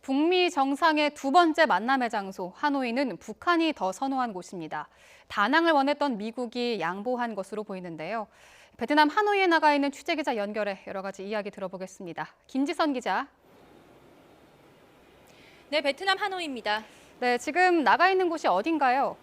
북미 정상의 두 번째 만남의 장소, 하노이는 북한이 더 선호한 곳입니다. 다낭을 원했던 미국이 양보한 것으로 보이는데요. 베트남 하노이에 나가 있는 취재기자 연결해 여러 가지 이야기 들어보겠습니다. 김지선 기자. 네, 베트남 하노이입니다. 네, 지금 나가 있는 곳이 어딘가요?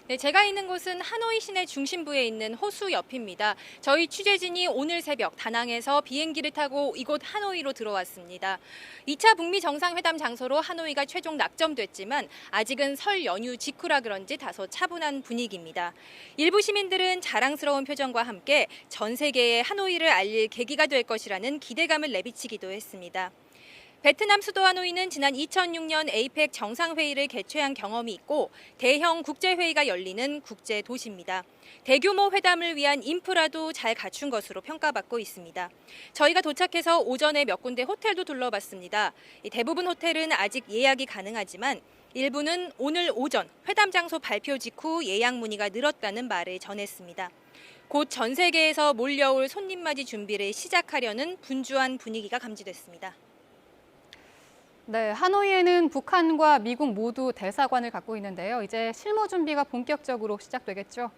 네, 제가 있는 곳은 하노이 시내 중심부에 있는 호수 옆입니다. 저희 취재진이 오늘 새벽 다낭에서 비행기를 타고 이곳 하노이로 들어왔습니다. 2차 북미 정상회담 장소로 하노이가 최종 낙점됐지만 아직은 설 연휴 직후라 그런지 다소 차분한 분위기입니다. 일부 시민들은 자랑스러운 표정과 함께 전 세계에 하노이를 알릴 계기가 될 것이라는 기대감을 내비치기도 했습니다. 베트남 수도 하노이는 지난 2006년 에이펙 정상회의를 개최한 경험이 있고 대형 국제회의가 열리는 국제도시입니다. 대규모 회담을 위한 인프라도 잘 갖춘 것으로 평가받고 있습니다. 저희가 도착해서 오전에 몇 군데 호텔도 둘러봤습니다. 대부분 호텔은 아직 예약이 가능하지만 일부는 오늘 오전 회담 장소 발표 직후 예약 문의가 늘었다는 말을 전했습니다. 곧 전 세계에서 몰려올 손님 맞이 준비를 시작하려는 분주한 분위기가 감지됐습니다. 네, 하노이에는 북한과 미국 모두 대사관을 갖고 있는데요. 이제 실무 준비가 본격적으로 시작되겠죠?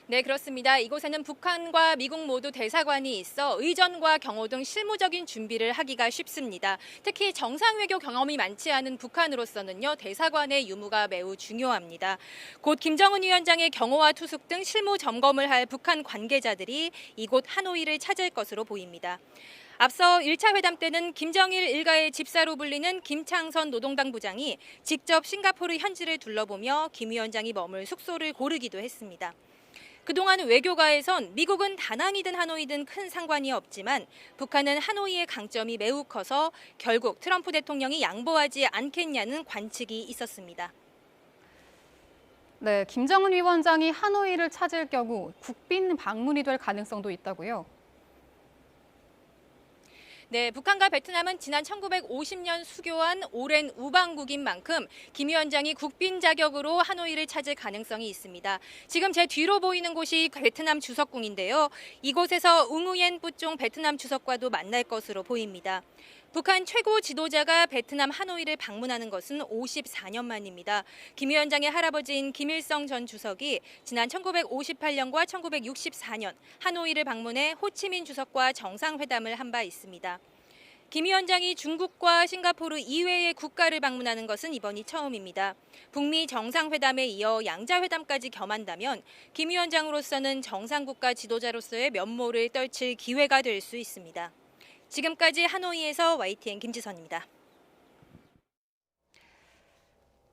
네, 그렇습니다. 이곳에는 북한과 미국 모두 대사관이 있어 의전과 경호 등 실무적인 준비를 하기가 쉽습니다. 특히 정상외교 경험이 많지 않은 북한으로서는요, 대사관의 유무가 매우 중요합니다. 곧 김정은 위원장의 경호와 투숙 등 실무 점검을 할 북한 관계자들이 이곳 하노이를 찾을 것으로 보입니다. 앞서 1차 회담 때는 김정일 일가의 집사로 불리는 김창선 노동당 부장이 직접 싱가포르 현지를 둘러보며 김 위원장이 머물 숙소를 고르기도 했습니다. 그동안 외교가에선 미국은 다낭이든 하노이든 큰 상관이 없지만 북한은 하노이의 강점이 매우 커서 결국 트럼프 대통령이 양보하지 않겠냐는 관측이 있었습니다. 네, 김정은 위원장이 하노이를 찾을 경우 국빈 방문이 될 가능성도 있다고요? 네, 북한과 베트남은 지난 1950년 수교한 오랜 우방국인 만큼 김 위원장이 국빈 자격으로 하노이를 찾을 가능성이 있습니다. 지금 제 뒤로 보이는 곳이 베트남 주석궁인데요. 이곳에서 웅우옌 뿌총 베트남 주석과도 만날 것으로 보입니다. 북한 최고 지도자가 베트남 하노이를 방문하는 것은 54년 만입니다. 김 위원장의 할아버지인 김일성 전 주석이 지난 1958년과 1964년 하노이를 방문해 호치민 주석과 정상회담을 한 바 있습니다. 김 위원장이 중국과 싱가포르 이외의 국가를 방문하는 것은 이번이 처음입니다. 북미 정상회담에 이어 양자회담까지 겸한다면 김 위원장으로서는 정상국가 지도자로서의 면모를 떨칠 기회가 될 수 있습니다. 지금까지 하노이에서 YTN 김지선입니다.